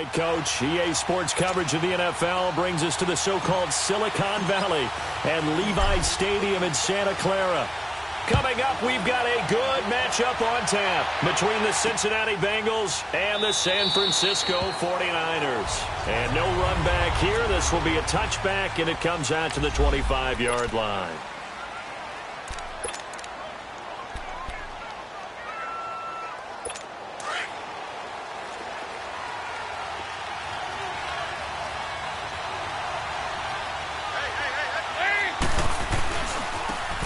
right, Coach. EA Sports coverage of the NFL brings us to the so-called Silicon Valley and Levi Stadium in Santa Clara. Coming up, we've got a good matchup on tap between the Cincinnati Bengals and the San Francisco 49ers. And no run back here. This will be a touchback, and it comes out to the 25-yard line.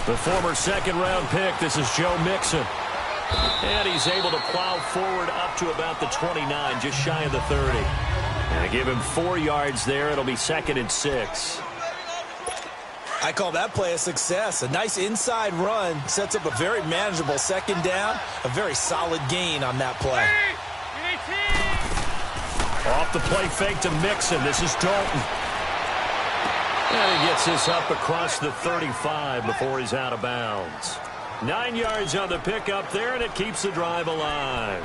The former second-round pick, this is Joe Mixon. And he's able to plow forward up to about the 29, just shy of the 30. And to give him 4 yards there, it'll be 2nd and 6. I call that play a success. A nice inside run sets up a very manageable second down. A very solid gain on that play. Off the play fake to Mixon. This is Dalton. And he gets this up across the 35 before he's out of bounds. 9 yards on the pickup there, and it keeps the drive alive.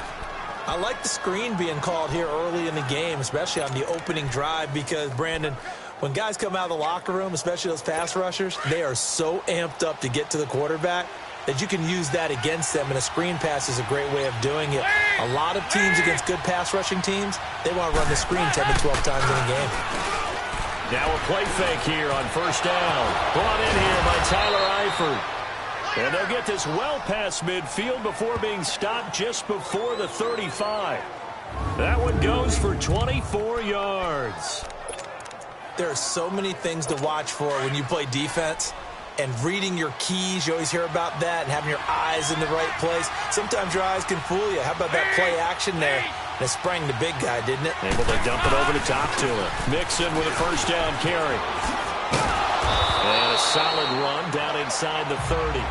I like the screen being called here early in the game, especially on the opening drive, because, Brandon, when guys come out of the locker room, especially those pass rushers, they are so amped up to get to the quarterback that you can use that against them, and a screen pass is a great way of doing it. A lot of teams against good pass rushing teams, they want to run the screen 10 to 12 times in a game. Now a play fake here on first down. Brought in here by Tyler Eifert. And they'll get this well past midfield before being stopped just before the 35. That one goes for 24 yards. There are so many things to watch for when you play defense. And reading your keys, you always hear about that, and having your eyes in the right place. Sometimes your eyes can fool you. How about that play action there? And it sprang the big guy, didn't it? Able to dump it over the top to him. Mixon with a first down carry. And a solid run down inside the 30.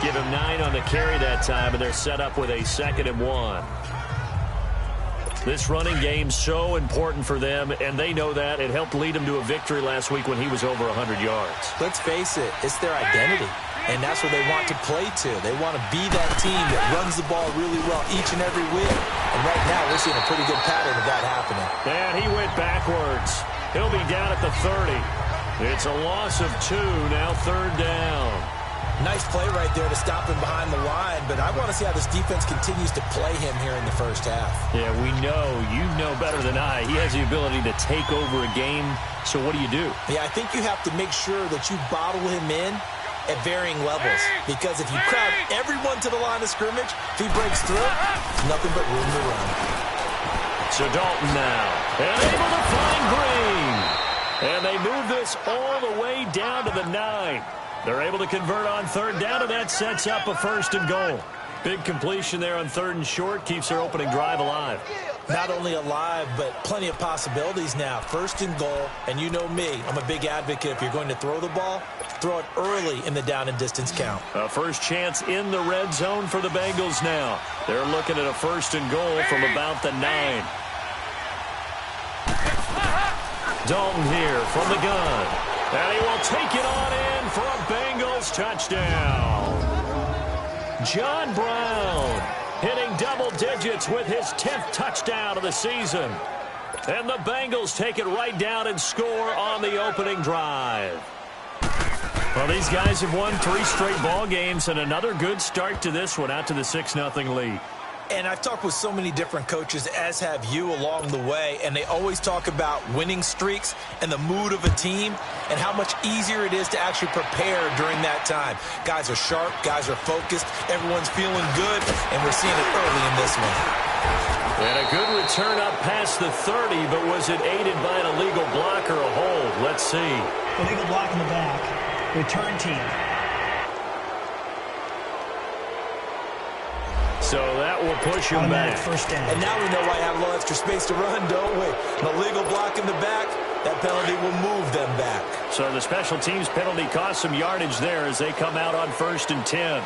Give him 9 on the carry that time, and they're set up with a 2nd and 1. This running game's so important for them, and they know that. It helped lead them to a victory last week when he was over 100 yards. Let's face it, it's their identity, and that's what they want to play to. They want to be that team that runs the ball really well each and every week. And right now, we're seeing a pretty good pattern of that happening. And he went backwards. He'll be down at the 30. It's a loss of 2, now 3rd down. Nice play right there to stop him behind the line, but I want to see how this defense continues to play him here in the first half. Yeah, we know. You know better than I. He has the ability to take over a game, so what do you do? Yeah, I think you have to make sure that you bottle him in at varying levels, because if you crowd everyone to the line of scrimmage, if he breaks through, it's nothing but room to run. So Dalton now, and able to find Green. And they move this all the way down to the 9. They're able to convert on 3rd down, and that sets up a 1st and goal. Big completion there on 3rd and short keeps their opening drive alive. Not only alive, but plenty of possibilities now. 1st and goal, and you know me, I'm a big advocate. If you're going to throw the ball, throw it early in the down and distance count. A first chance in the red zone for the Bengals now. They're looking at a 1st and goal from about the 9. Dalton here from the gun. And he will take it on in for a Bengals touchdown. John Brown hitting double digits with his 10th touchdown of the season. And the Bengals take it right down and score on the opening drive. Well, these guys have won 3 straight ball games, and another good start to this one, out to the 6-0 lead. And I've talked with so many different coaches, as have you, along the way, and they always talk about winning streaks and the mood of a team and how much easier it is to actually prepare during that time. Guys are sharp, guys are focused, everyone's feeling good, and we're seeing it early in this one. And a good return up past the 30, but was it aided by an illegal block or a hold? Let's see. Illegal block in the back. Return team. So that will push him back. First down. And now we know why I have a little extra space to run, don't we? An illegal block in the back, that penalty will move them back. So the special teams penalty cost some yardage there as they come out on 1st and 10.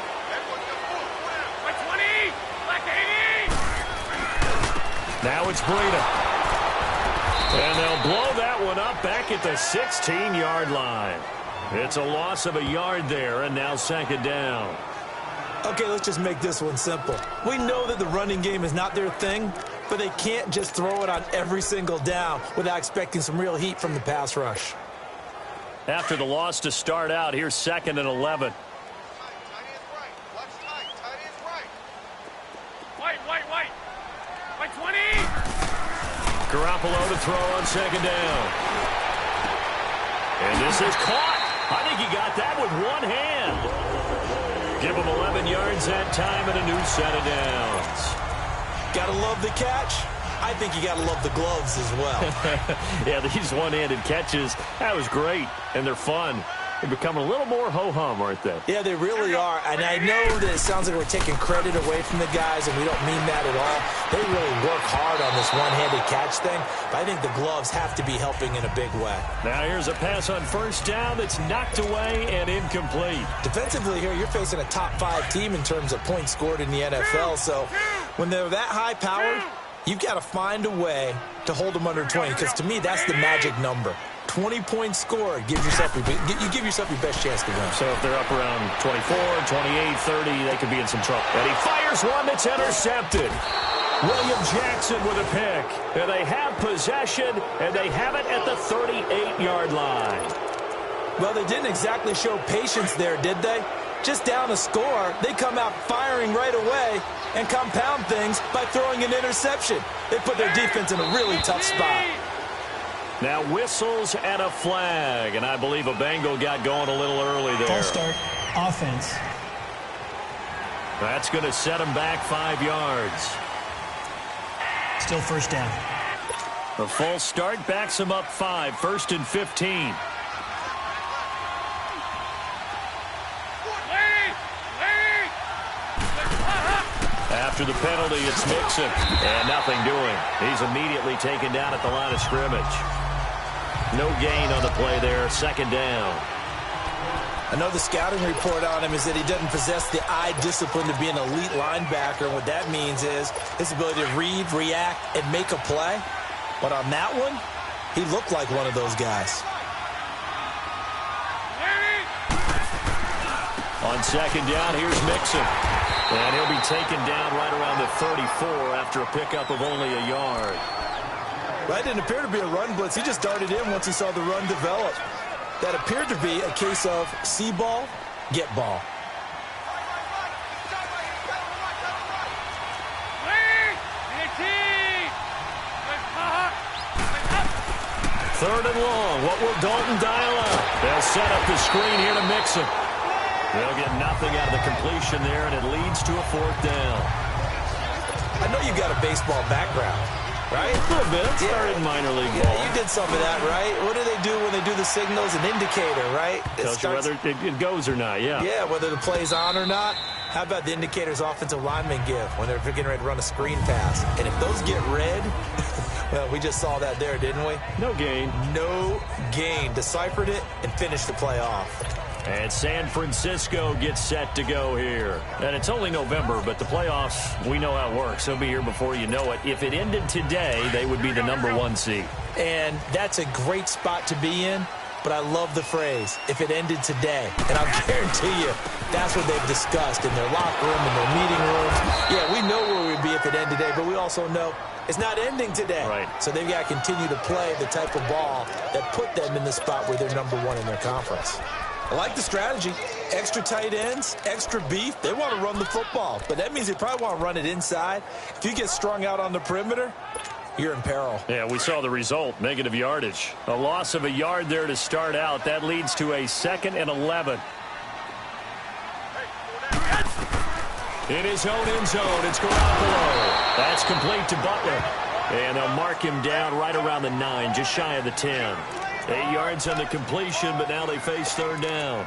Now it's Breida. And they'll blow that one up back at the 16-yard line. It's a loss of a yard there, and now 2nd down. Okay, let's just make this one simple. We know that the running game is not their thing, but they can't just throw it on every single down without expecting some real heat from the pass rush. After the loss to start out, here's 2nd and 11. White 20! Garoppolo to throw on 2nd down. And this is caught. I think he got that with one hand. Give him 11 yards that time and a new set of downs. Gotta love the catch. I think you gotta love the gloves as well. Yeah, these one-handed catches, that was great, and they're fun. They're becoming a little more ho-hum, aren't they? Yeah, they really are. And I know that it sounds like we're taking credit away from the guys, and we don't mean that at all. They really work hard on this one-handed catch thing, but I think the gloves have to be helping in a big way. Now here's a pass on 1st down that's knocked away and incomplete. Defensively here, you're facing a top-5 team in terms of points scored in the NFL, so when they're that high-powered, you've got to find a way to hold them under 20, because to me, that's the magic number. 20 points scored, you give yourself your best chance to win. So if they're up around 24, 28, 30, they could be in some trouble. And he fires one that's intercepted. William Jackson with a pick. And they have possession, and they have it at the 38-yard line. Well, they didn't exactly show patience there, did they? Just down a score, they come out firing right away and compound things by throwing an interception. They put their defense in a really tough spot. Now whistles and a flag, and I believe a Bengal got going a little early there. False start, offense. That's going to set him back 5 yards. Still 1st down. The false start backs him up 5, 1st and 15. After the penalty, it's Mixon, and nothing doing. He's immediately taken down at the line of scrimmage. No gain on the play there, 2nd down. I know the scouting report on him is that he doesn't possess the eye discipline to be an elite linebacker. What that means is his ability to read, react, and make a play. But on that one, he looked like one of those guys. On 2nd down, here's Mixon. And he'll be taken down right around the 34 after a pickup of only a yard. That didn't appear to be a run blitz. He just darted in once he saw the run develop. That appeared to be a case of see ball, get ball. Third and long. What will Dalton dial up? They'll set up the screen here to Mixon. They'll get nothing out of the completion there, and it leads to a 4th down. I know you've got a baseball background, right? A little bit. Started in minor league ball. Yeah, you did some of that, right? What do they do when they do the signals? An indicator, right? Tells you whether it goes or not, yeah. Yeah, whether the play's on or not. How about the indicators offensive linemen give when they're getting ready to run a screen pass? And if those get red, well, we just saw that there, didn't we? No gain. No gain. Deciphered it and finished the play off. And San Francisco gets set to go here. And it's only November, but the playoffs, we know how it works. They'll be here before you know it. If it ended today, they would be the #1 seed. And that's a great spot to be in, but I love the phrase, if it ended today. And I'll guarantee you, that's what they've discussed in their locker room, in their meeting rooms. Yeah, we know where we'd be if it ended today, but we also know it's not ending today. Right. So they've got to continue to play the type of ball that put them in the spot where they're #1 in their conference. I like the strategy. Extra tight ends, extra beef. They want to run the football, but that means they probably want to run it inside. If you get strung out on the perimeter, you're in peril. Yeah, we saw the result, negative yardage. A loss of a yard there to start out. That leads to a 2nd and 11. In his own end zone, it's Garoppolo. That's complete to Butler. And they'll mark him down right around the 9, just shy of the 10. 8 yards on the completion, but now they face 3rd down.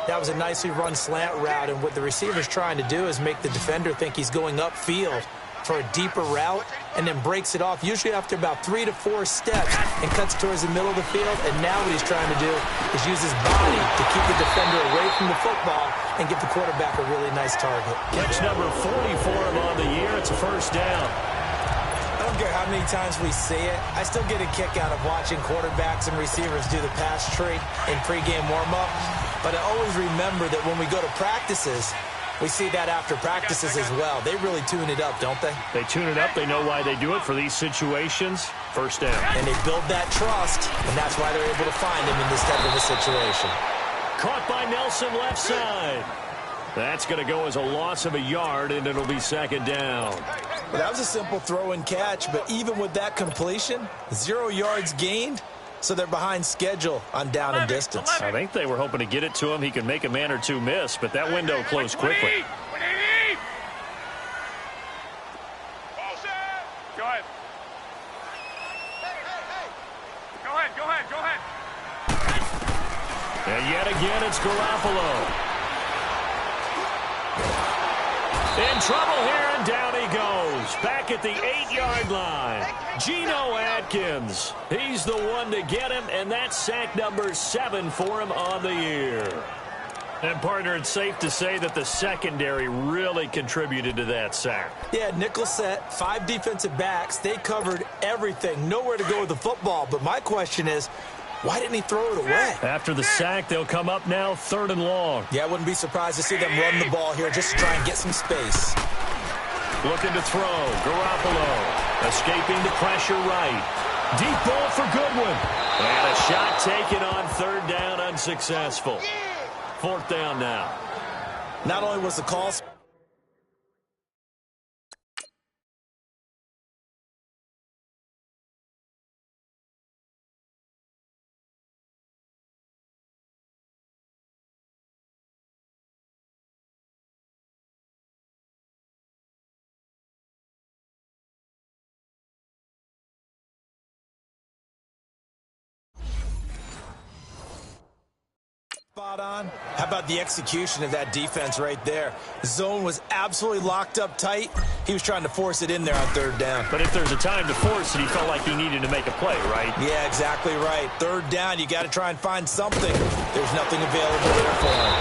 That was a nicely run slant route, and what the receiver's trying to do is make the defender think he's going upfield for a deeper route, and then breaks it off, usually after about 3 to 4 steps, and cuts towards the middle of the field. And now what he's trying to do is use his body to keep the defender away from the football and get the quarterback a really nice target. Catch number 40 for him on the year. It's a 1st down. I don't care how many times we see it. I still get a kick out of watching quarterbacks and receivers do the pass tree in pregame warm-up. But I always remember that when we go to practices, We see that after practices as well. They really tune it up, don't they? They tune it up. They know why they do it for these situations. First down. And they build that trust, and that's why they're able to find him in this type of a situation. Caught by Nelson left side. That's going to go as a loss of a yard, and it'll be second down. Well, that was a simple throw and catch, but even with that completion, 0 yards gained, so they're behind schedule on down and distance. I think they were hoping to get it to him. He could make a man or two miss, but that window closed quickly. Go ahead. Go ahead. And yet again, it's Garoppolo. In trouble here, and down he goes. Back at the 8-yard line. Geno Atkins. He's the one to get him, and that's sack number 7 for him on the year. And, partner, it's safe to say that the secondary really contributed to that sack. Yeah, nickel set, 5 defensive backs. They covered everything. Nowhere to go with the football. But my question is, why didn't he throw it away? After the sack, they'll come up now 3rd and long. Yeah, I wouldn't be surprised to see them run the ball here just to try and get some space. Looking to throw. Garoppolo escaping the pressure right. Deep ball for Goodwin. And a shot taken on 3rd down, unsuccessful. 4th down now. Not only was the call... Spot on. How about the execution of that defense right there? Zone was absolutely locked up tight. He was trying to force it in there on 3rd down. But if there's a time to force it, he felt like he needed to make a play, right? Yeah, exactly right. 3rd down, you got to try and find something. There's nothing available there for him.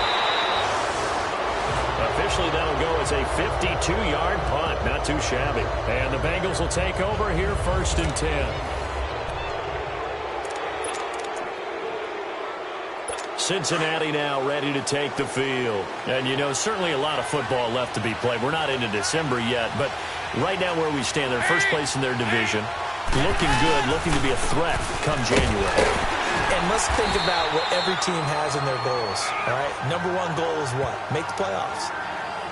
Officially, that'll go as a 52-yard punt. Not too shabby. And the Bengals will take over here 1st and 10. Cincinnati now ready to take the field. And, you know, certainly a lot of football left to be played. We're not into December yet, but right now where we stand, they're first place in their division. Looking good, looking to be a threat come January. And let's think about what every team has in their goals, all right? Number 1 goal is what? Make the playoffs.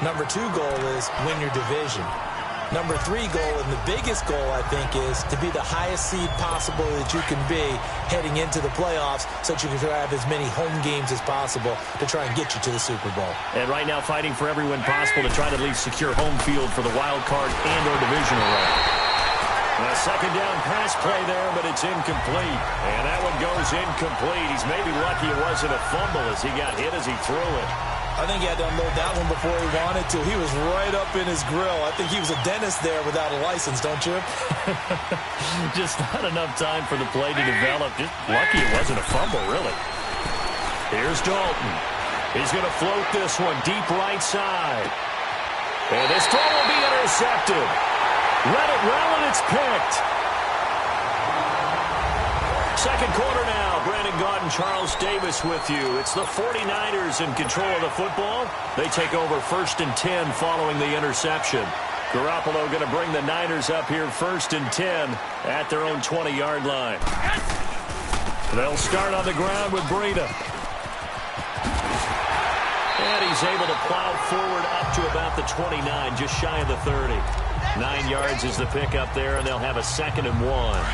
Number 2 goal is win your division. Number 3 goal, and the biggest goal, I think, is to be the highest seed possible that you can be heading into the playoffs so that you can have as many home games as possible to try and get you to the Super Bowl. And right now fighting for every win possible to try to at least secure home field for the wild card and or divisional round. A 2nd down pass play there, but it's incomplete. And that one goes incomplete. He's maybe lucky it wasn't a fumble as he got hit as he threw it. I think he had to unload that one before he wanted to. He was right up in his grill. I think he was a dentist there without a license, don't you? Just not enough time for the play to develop. Just lucky it wasn't a fumble, really. Here's Dalton. He's going to float this one deep right side. And this throw will be intercepted. Let it roll, and it's picked. 2nd quarter now. Brandon Gaudin, Charles Davis with you. It's the 49ers in control of the football. They take over 1st and 10 following the interception. Garoppolo going to bring the Niners up here 1st and 10 at their own 20-yard line. They'll start on the ground with Breida. And he's able to plow forward up to about the 29, just shy of the 30. 9 yards is the pickup there, and they'll have a 2nd and 1.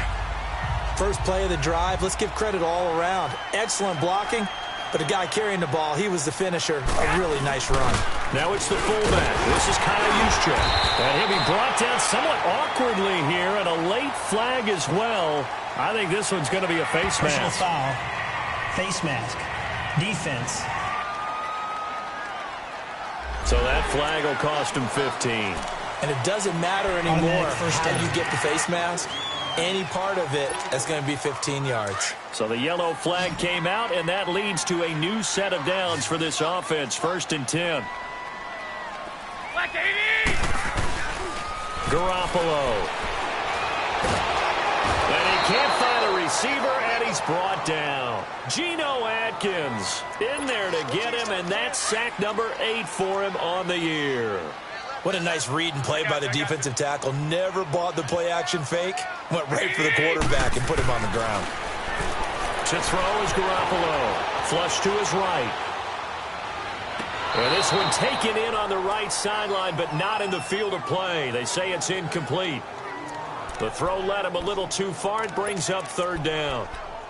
First play of the drive, let's give credit all around. Excellent blocking, but the guy carrying the ball, he was the finisher. A really nice run. Now it's the fullback. This is Kyle Juszczyk. And he'll be brought down somewhat awkwardly here, and a late flag as well. I think this one's going to be a face Personal mask. foul, face mask, defense. So that flag will cost him 15. And it doesn't matter anymore how down. you get the face mask. Any part of it is going to be 15 yards. So the yellow flag came out, and that leads to a new set of downs for this offense. 1st and 10. Garoppolo. And he can't find a receiver, and he's brought down. Geno Atkins in there to get him, and that's sack number 8 for him on the year. What a nice read and play by the defensive tackle. Never bought the play-action fake. Went right for the quarterback and put him on the ground. To throw is Garoppolo. Flush to his right. And this one taken in on the right sideline, but not in the field of play. They say it's incomplete. The throw led him a little too far. It brings up 3rd down.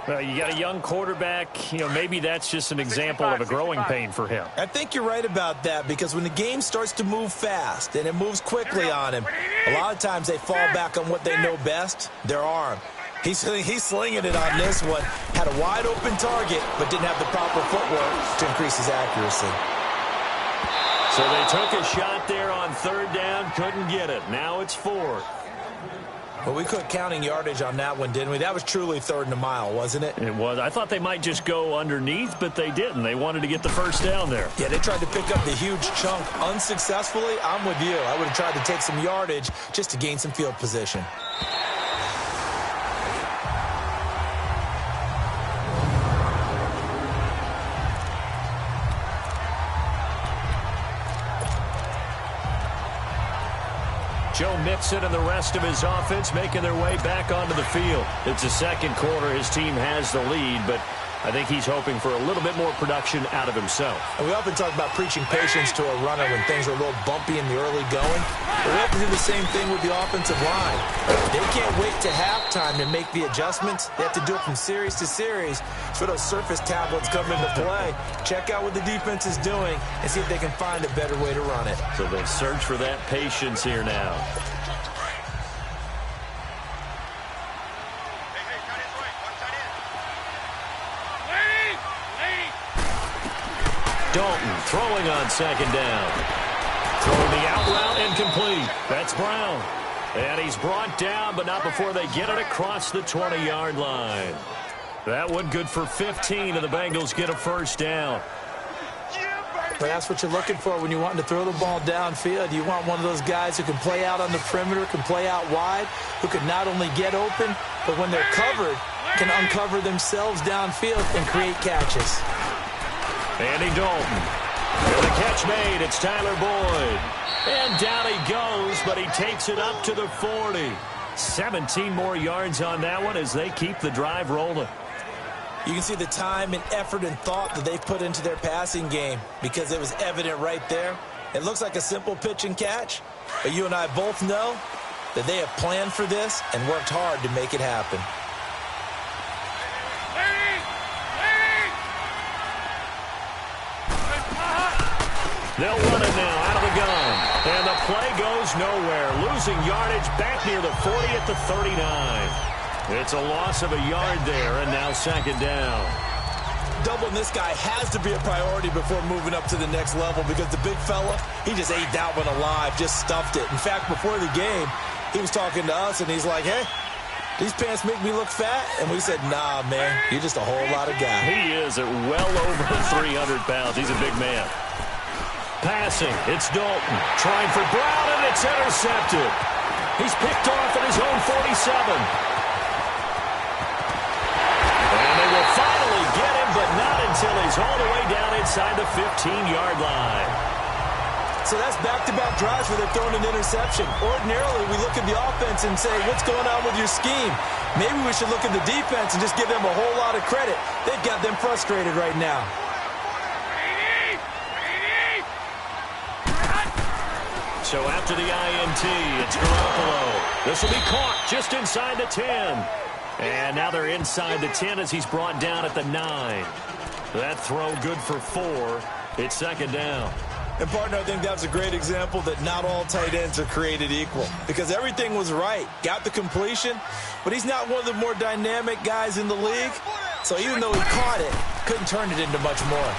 Well, you got a young quarterback. Maybe that's just an example of a growing pain for him. I think you're right about that, because when the game starts to move fast and it moves quickly on him, a lot of times they fall back on what they know best, their arm. He's slinging it on this one. Had a wide open target, but didn't have the proper footwork to increase his accuracy. So they took a shot there on 3rd down, couldn't get it. Now it's 4th. Well, we quit counting yardage on that one, didn't we? That was truly 3rd and a mile, wasn't it? It was. I thought they might just go underneath, but they didn't. They wanted to get the 1st down there. Yeah, they tried to pick up the huge chunk unsuccessfully. I'm with you. I would have tried to take some yardage just to gain some field position. Joe Mixon and the rest of his offense making their way back onto the field. It's the 2nd quarter. His team has the lead, but I think he's hoping for a little bit more production out of himself. And we often talk about preaching patience to a runner when things are a little bumpy in the early going. But we have to do the same thing with the offensive line. They can't wait to halftime to make the adjustments. They have to do it from series to series. So those surface tablets come into play. Check out what the defense is doing and see if they can find a better way to run it. So they search for that patience here now. Dalton throwing on 2nd down. Throwing the out route incomplete. That's Brown. And he's brought down, but not before they get it across the 20-yard line. That one good for 15, and the Bengals get a 1st down. But that's what you're looking for when you want to throw the ball downfield. You want one of those guys who can play out on the perimeter, can play out wide, who can not only get open, but when they're covered, can uncover themselves downfield and create catches. Andy Dalton. And the catch made. It's Tyler Boyd. And down he goes, but he takes it up to the 40. 17 more yards on that one as they keep the drive rolling. You can see the time and effort and thought that they've put into their passing game, because it was evident right there. It looks like a simple pitch and catch, but you and I both know that they have planned for this and worked hard to make it happen. They'll run it now out of the gun. And the play goes nowhere. Losing yardage back near the 40 at the 39. It's a loss of a yard there, and now 2nd down. Doubling this guy has to be a priority before moving up to the next level, because the big fella, he just ate that one alive, just stuffed it. In fact, before the game, he was talking to us, and he's like, hey, these pants make me look fat? And we said, nah, man, you're just a whole lot of guy. He is at well over 300 pounds. He's a big man. Passing, it's Dalton. Trying for Brown, and it's intercepted. He's picked off at his own 47. And they will finally get him, but not until he's all the way down inside the 15-yard line. So that's back-to-back drives where they're throwing an interception. Ordinarily, we look at the offense and say, what's going on with your scheme? Maybe we should look at the defense and just give them a whole lot of credit. They've got them frustrated right now. So after the INT, it's Garoppolo. This will be caught just inside the 10. And now they're inside the 10 as he's brought down at the 9. That throw good for 4. It's 2nd down. And, partner, I think that's a great example that not all tight ends are created equal, because everything was right. Got the completion, but he's not one of the more dynamic guys in the league. So even though he caught it, couldn't turn it into much more.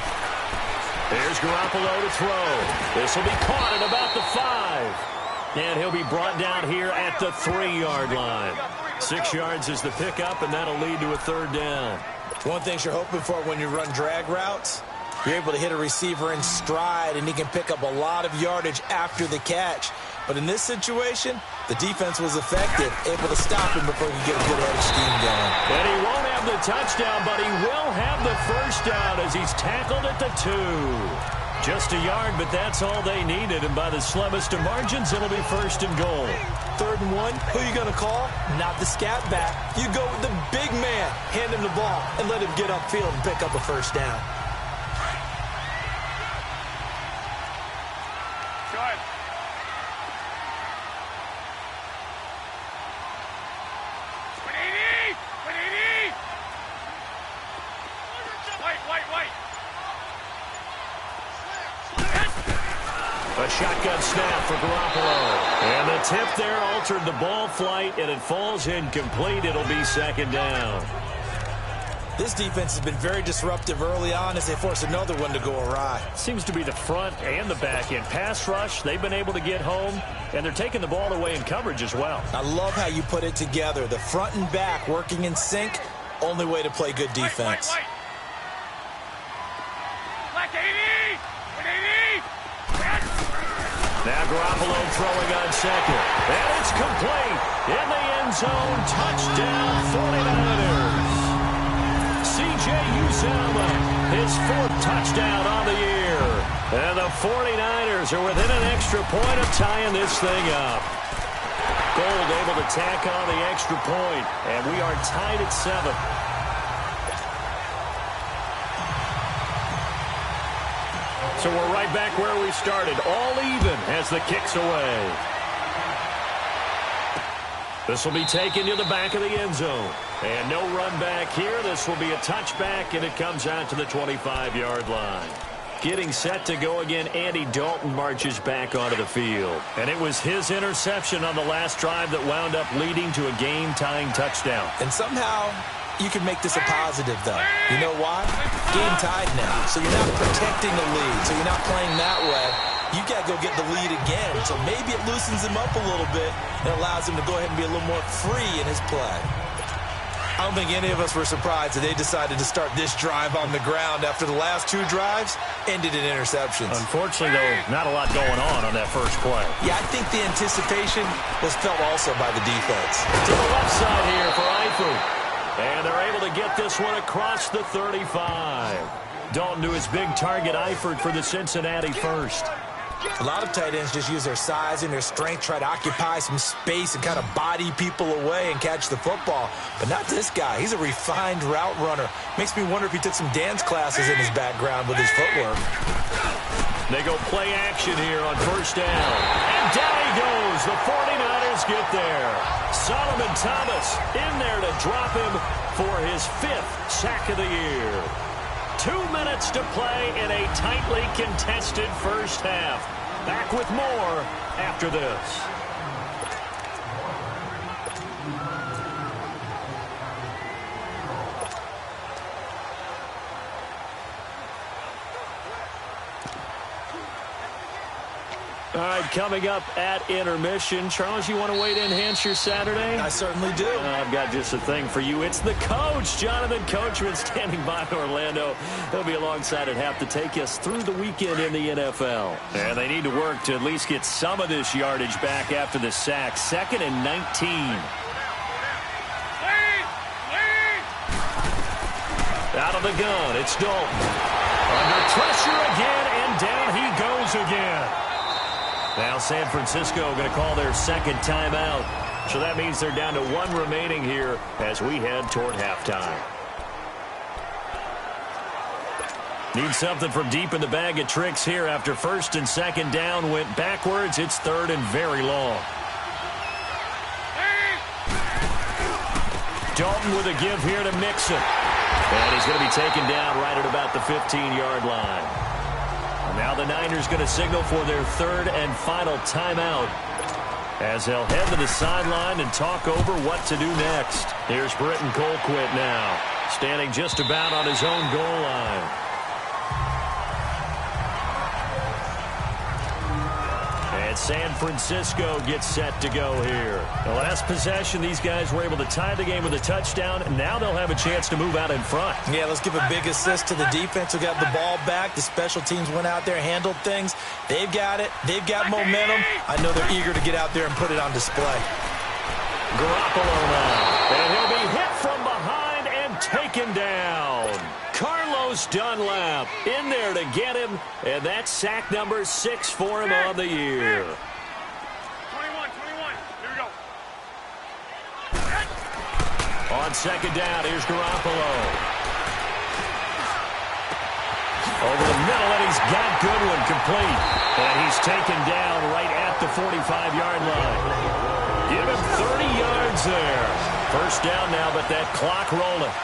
There's Garoppolo to throw. This will be caught at about the 5. And he'll be brought down here at the 3-yard line. 6 yards is the pickup, and that'll lead to a 3rd down. One thing you're hoping for when you run drag routes, you're able to hit a receiver in stride, and he can pick up a lot of yardage after the catch. But in this situation, The defense was effective, able to stop him before he could get a good head of steam going. And he won't have the touchdown, but he will have the first down as he's tackled at the 2. Just a yard, but that's all they needed. And by the slimmest of margins, it'll be 1st and goal. 3rd and 1, who are you going to call? Not the scat back. You go with the big man. Hand him the ball and let him get upfield and pick up a first down. Go ahead. A shotgun snap for Garoppolo. And the tip there altered the ball flight, and it falls incomplete. It'll be 2nd down. This defense has been very disruptive early on as they force another one to go awry. Seems to be the front and the back end. Pass rush, they've been able to get home, and they're taking the ball away in coverage as well. I love how you put it together. The front and back working in sync, only way to play good defense. Wait. Black 80! 180! Now Garoppolo throwing on 2nd. And it's complete. In the end zone, touchdown 49ers. C.J. Uzomah, his 4th touchdown on the year. And the 49ers are within an extra point of tying this thing up. Gold able to tack on the extra point, and we are tied at 7. So we're right back where we started, all even as the kick's away. This will be taken to the back of the end zone. And no run back here. This will be a touchback, and it comes out to the 25-yard line. Getting set to go again, Andy Dalton marches back onto the field. And it was his interception on the last drive that wound up leading to a game-tying touchdown. And somehow you can make this a positive, though. You know why? Game tied now. So you're not protecting the lead. So you're not playing that way. You got to go get the lead again. So maybe it loosens him up a little bit and allows him to go ahead and be a little more free in his play. I don't think any of us were surprised that they decided to start this drive on the ground after the last 2 drives ended in interceptions. Unfortunately, though, not a lot going on that first play. Yeah, I think the anticipation was felt also by the defense. To the left side here for Eifert. And they're able to get this one across the 35. Dalton to his big target, Eifert for the Cincinnati first. A lot of tight ends just use their size and their strength, try to occupy some space and kind of body people away and catch the football. But not this guy. He's a refined route runner. Makes me wonder if he took some dance classes in his background with his footwork. They go play action here on 1st down. And down he goes. The 49ers get there. Solomon Thomas in there to drop him for his 5th sack of the year. 2 minutes to play in a tightly contested first half. Back with more after this. All right, coming up at intermission. Charles, you want to wait to enhance your Saturday? I certainly do. I've got just a thing for you. It's the coach, Jonathan Coachman, standing by Orlando. He'll be alongside at half to take us through the weekend in the NFL. And they need to work to at least get some of this yardage back after the sack. 2nd and 19. Out of the gun, it's Dalton. Under pressure again, and down he goes again. Now San Francisco going to call their 2nd timeout. So that means they're down to 1 remaining here as we head toward halftime. Need something from deep in the bag of tricks here after 1st and 2nd down went backwards. It's 3rd and very long. Dalton with a give here to Mixon. And he's going to be taken down right at about the 15-yard line. Now the Niners going to signal for their 3rd and final timeout as they'll head to the sideline and talk over what to do next. Here's Britton Colquitt now, standing just about on his own goal line. And And San Francisco gets set to go here. The last possession, these guys were able to tie the game with a touchdown. Now they'll have a chance to move out in front. Yeah, let's give a big assist to the defense who got the ball back. The special teams went out there, handled things. They've got it. They've got momentum. I know they're eager to get out there and put it on display. Garoppolo now. And he'll be hit from behind and taken down. Carlos Dunlap in there to get him. And that's sack number 6 for him on the year. 21. Here we go. On second down, here's Garoppolo. Over the middle, and he's got Goodwin complete. And he's taken down right at the 45-yard line. Give him 30 yards there. First down now, but that clock rolling.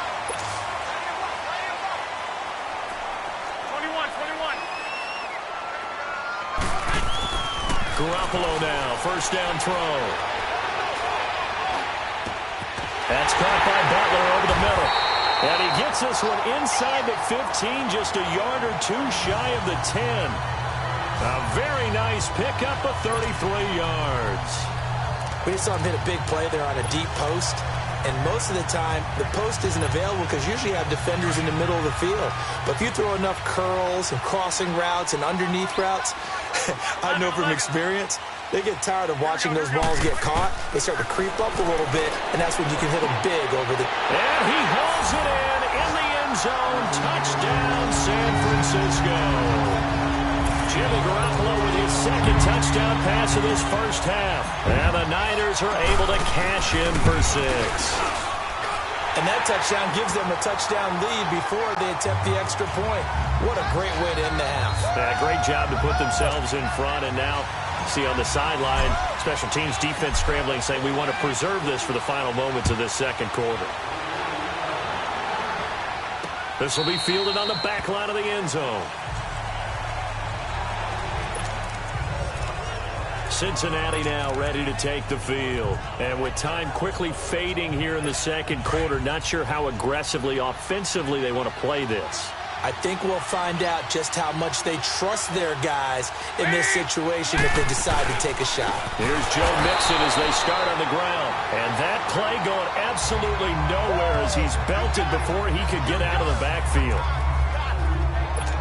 21. Garoppolo now, first down throw. That's caught by Butler over the middle. And he gets this one inside the 15, just a yard or two shy of the 10. A very nice pickup of 33 yards. We just saw him hit a big play there on a deep post. And most of the time, the post isn't available because usually you have defenders in the middle of the field. But if you throw enough curls and crossing routes and underneath routes, I know from experience, they get tired of watching those balls get caught. They start to creep up a little bit, and that's when you can hit them big over the... And he hauls it in the end zone. Touchdown, San Francisco. Jimmy Garoppolo with his second touchdown pass of this first half. And the Niners are able to cash in for 6. And that touchdown gives them a touchdown lead before they attempt the extra point. What a great way to end the half. Yeah, great job to put themselves in front. And now, see on the sideline, special teams defense scrambling, saying we want to preserve this for the final moments of this second quarter. This will be fielded on the back line of the end zone. Cincinnati now ready to take the field. And with time quickly fading here in the second quarter, not sure how aggressively, offensively they want to play this. I think we'll find out just how much they trust their guys in this situation if they decide to take a shot. Here's Joe Mixon as they start on the ground. And that play going absolutely nowhere as he's belted before he could get out of the backfield.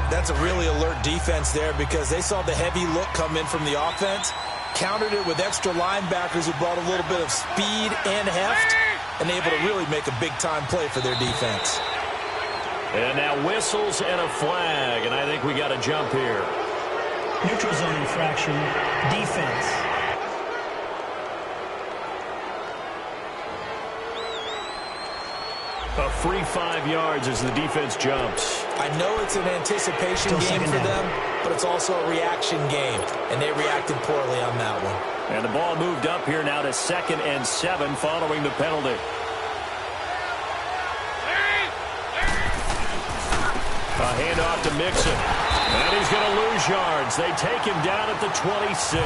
That's a really alert defense there because they saw the heavy look come in from the offense, countered it with extra linebackers who brought a little bit of speed and heft, and able to really make a big-time play for their defense. And now whistles and a flag, and I think we got a jump here. Neutral zone infraction, defense. A free 5 yards as the defense jumps. I know it's an anticipation game for them, but it's also a reaction game, and they reacted poorly on that one. And the ball moved up here now to 2nd and 7 following the penalty. A handoff to Mixon. And he's going to lose yards. They take him down at the 26.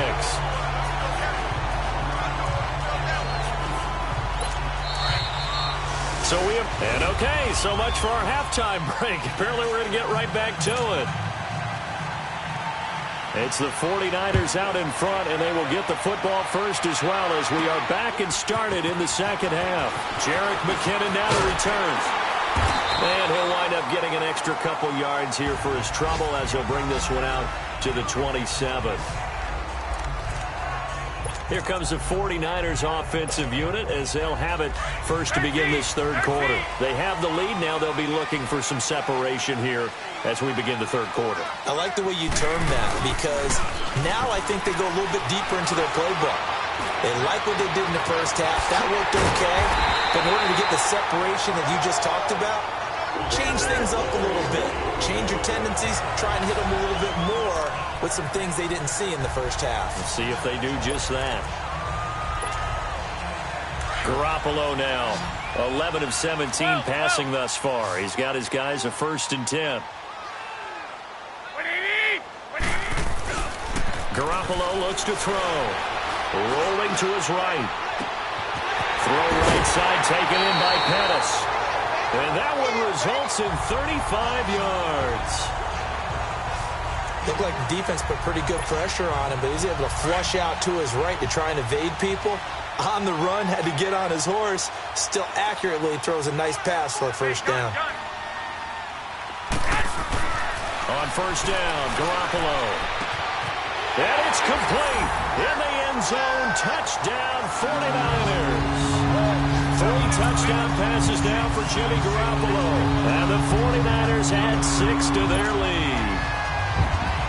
So we have, and okay, so much for our halftime break. Apparently we're going to get right back to it. It's the 49ers out in front, and they will get the football first as well as we are back and started in the second half. Jerick McKinnon now to return. And he'll wind up getting an extra couple yards here for his trouble as he'll bring this one out to the 27. Here comes the 49ers offensive unit as they'll have it first to begin this third quarter. They have the lead. Now they'll be looking for some separation here as we begin the third quarter. I like the way you term that because now I think they go a little bit deeper into their playbook. They like what they did in the first half. That worked okay. But in order to get the separation that you just talked about, change things up a little bit. Change your tendencies. Try and hit them a little bit more with some things they didn't see in the first half. Let's see if they do just that. Garoppolo now, 11 of 17 passing thus far. He's got his guys a 1st and 10. Garoppolo looks to throw. Rolling to his right. Throw right side taken in by Pettis. And that one results in 35 yards. Looked like the defense put pretty good pressure on him, but he's able to flush out to his right to try and evade people. On the run, had to get on his horse. Still accurately throws a nice pass for a first down. On first down, Garoppolo. And it's complete. In the end zone, touchdown 49ers. 3 touchdown passes now for Jimmy Garoppolo. And the 49ers add 6 to their lead.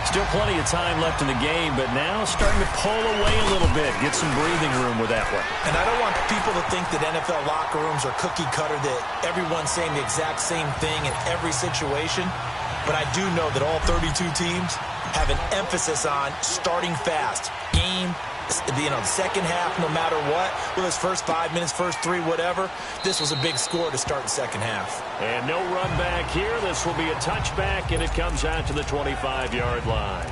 Still plenty of time left in the game, but now starting to pull away a little bit. Get some breathing room with that one. And I don't want people to think that NFL locker rooms are cookie cutter, that everyone's saying the exact same thing in every situation. But I do know that all 32 teams have an emphasis on starting fast. Game, the second half, no matter what, whether it's first 5 minutes, first 3, whatever, this was a big score to start the second half. And no run back here. This will be a touchback, and it comes out to the 25-yard line.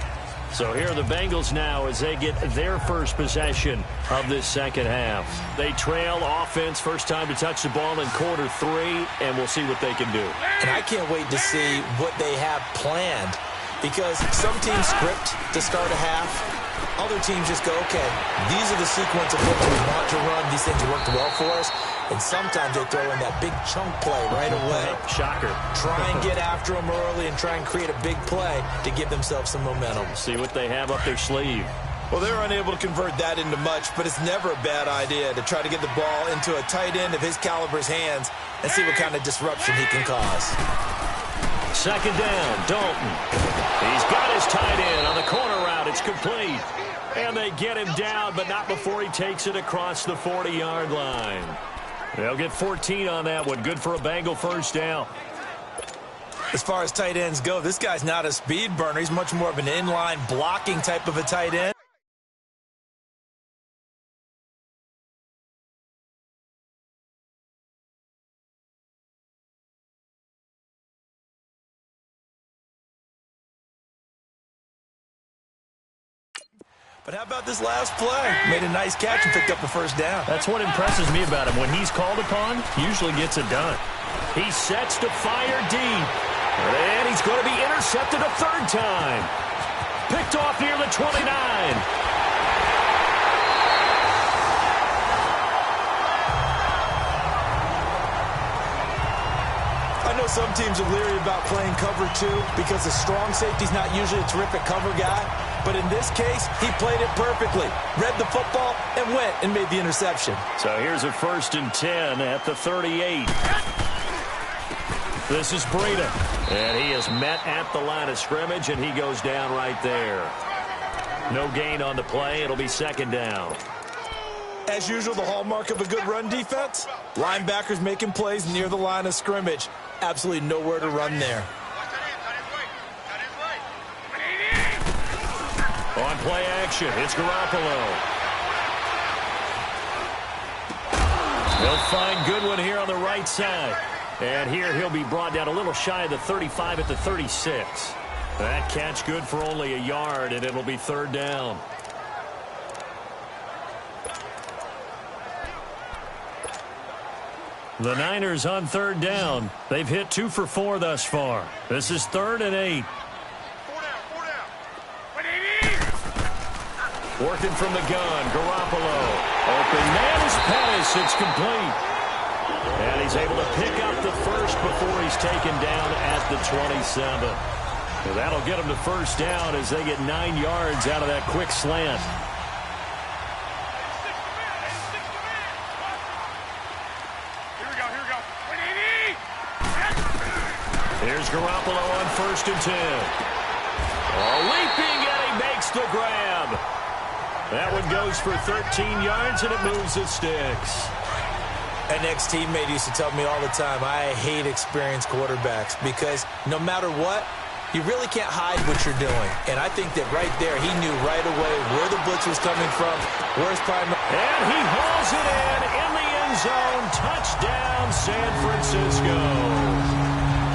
So here are the Bengals now as they get their first possession of this second half. They trail offense, first time to touch the ball in quarter 3, and we'll see what they can do. And I can't wait to see what they have planned, because some teams script to start a half. Other teams just go, okay, these are the sequence of what we want to run. These things worked well for us. And sometimes they throw in that big chunk play right away. Shocker. Try and get after them early and try and create a big play to give themselves some momentum. See what they have up their sleeve. Well, they're unable to convert that into much, but it's never a bad idea to try to get the ball into a tight end of his caliber's hands and see what kind of disruption he can cause. Second down, Dalton. He's got his tight end on the corner route. It's complete. And they get him down, but not before he takes it across the 40-yard line. They'll get 14 on that one. Good for a Bengal first down. As far as tight ends go, this guy's not a speed burner. He's much more of an inline blocking type of a tight end. But how about this last play? Made a nice catch and picked up a first down. That's what impresses me about him. When he's called upon, usually gets it done. He sets to fire deep. And he's going to be intercepted a third time. Picked off near the 29. I know some teams are leery about playing cover 2 because the strong safety's not usually a terrific cover guy. But in this case, he played it perfectly. Read the football and went and made the interception. So here's a 1st and 10 at the 38. This is Breida. And he is met at the line of scrimmage, and he goes down right there. No gain on the play. It'll be second down. As usual, the hallmark of a good run defense, linebackers making plays near the line of scrimmage. Absolutely nowhere to run there. On play action, it's Garoppolo. He'll find Goodwin here on the right side. And here he'll be brought down a little shy of the 35 at the 36. That catch good for only a yard, and it'll be third down. The Niners on third down. They've hit 2 for 4 thus far. This is 3rd and 8. Working from the gun, Garoppolo. Open man is Pettis. It's complete. And he's able to pick up the first before he's taken down at the 27. And that'll get him to first down as they get 9 yards out of that quick slant. Here's Garoppolo on 1st and 10. Leaping, and he makes the grab. That one goes for 13 yards, and it moves the sticks. An ex-teammate used to tell me all the time, I hate experienced quarterbacks because no matter what, you really can't hide what you're doing. And I think that right there, he knew right away where the blitz was coming from, where his primary... And he hauls it in the end zone. Touchdown, San Francisco.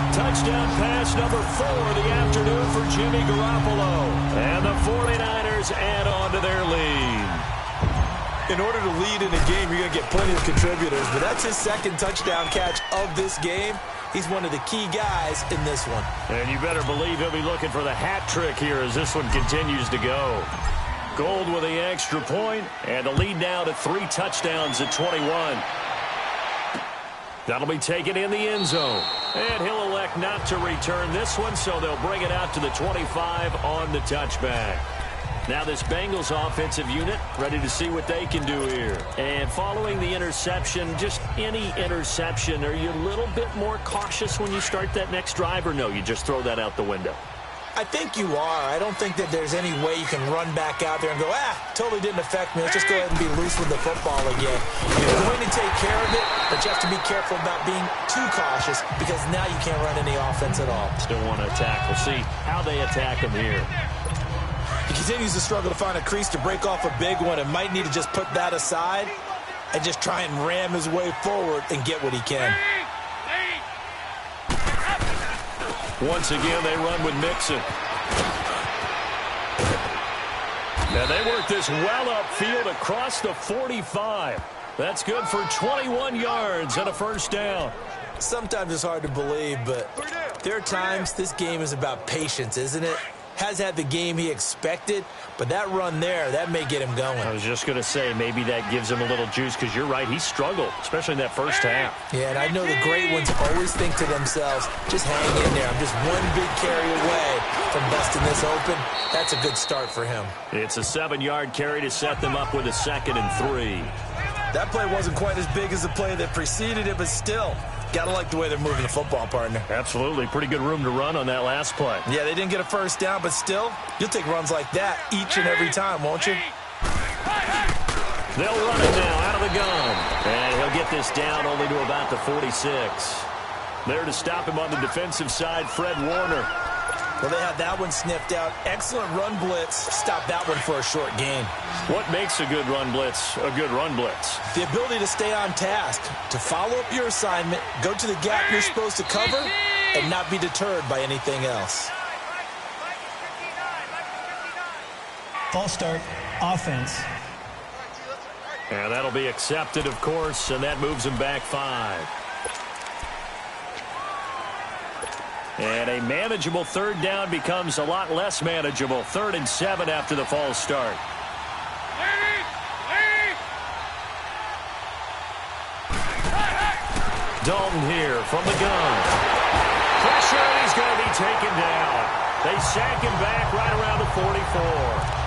Touchdown pass number 4 of the afternoon for Jimmy Garoppolo. And the 49ers add on to their lead. In order to lead in a game, you're going to get plenty of contributors, but that's his second touchdown catch of this game. He's one of the key guys in this one. And you better believe he'll be looking for the hat trick here as this one continues to go. Gold with the extra point, and the lead now to 3 touchdowns at 21. That'll be taken in the end zone. And he'll elect not to return this one, so they'll bring it out to the 25 on the touchback. Now this Bengals offensive unit ready to see what they can do here. And following the interception, just any interception, are you a little bit more cautious when you start that next drive, or no, you just throw that out the window? I think you are. I don't think that there's any way you can run back out there and go, totally didn't affect me. Let's just go ahead and be loose with the football again. You're going to take care of it, but you have to be careful about being too cautious because now you can't run any offense at all. Still want to attack. We'll see how they attack him here. He continues to struggle to find a crease to break off a big one and might need to just put that aside and just try and ram his way forward and get what he can. Once again, they run with Mixon. Now they work this well upfield across the 45. That's good for 21 yards and a first down. Sometimes it's hard to believe, but there are times this game is about patience, isn't it? Has had the game he expected, but that run there, that may get him going. I was just going to say, maybe that gives him a little juice because you're right, he struggled, especially in that first half. Yeah, and I know the great ones always think to themselves, just hang in there. I'm just one big carry away from busting this open. That's a good start for him. It's a 7-yard carry to set them up with a 2nd and 3. That play wasn't quite as big as the play that preceded it, but still, gotta like the way they're moving the football, partner. Absolutely. Pretty good room to run on that last play. Yeah, they didn't get a first down, but still, you'll take runs like that each and every time, won't you? They'll run it now out of the gun. And he'll get this down only to about the 46. There to stop him on the defensive side, Fred Warner. Well, they had that one sniffed out. Excellent run blitz. Stop that one for a short gain. What makes a good run blitz a good run blitz? The ability to stay on task, to follow up your assignment, go to the gap you're supposed to cover, and not be deterred by anything else. False start, offense. And that'll be accepted, of course, and that moves him back 5. And a manageable 3rd down becomes a lot less manageable. 3rd and 7 after the false start. Dalton here from the gun. Pressure, and he's going to be taken down. They sack him back right around the 44.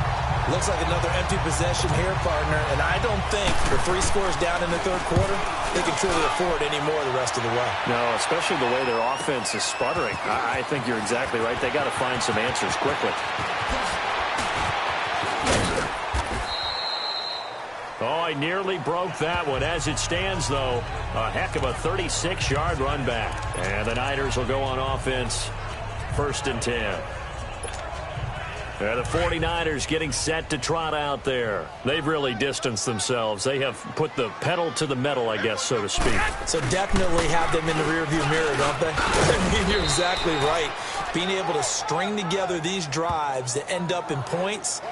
Looks like another empty possession here, partner, and I don't think with 3 scores down in the 3rd quarter, they can truly afford any more the rest of the way. No, especially the way their offense is sputtering. I think you're exactly right. They got to find some answers quickly. Oh, I nearly broke that one. As it stands, though, a heck of a 36-yard run back. And the Niners will go on offense, 1st and 10. The 49ers getting set to trot out there. They've really distanced themselves. They have put the pedal to the metal, I guess, so to speak. So definitely have them in the rearview mirror, don't they? I mean, you're exactly right. Being able to string together these drives that end up in points,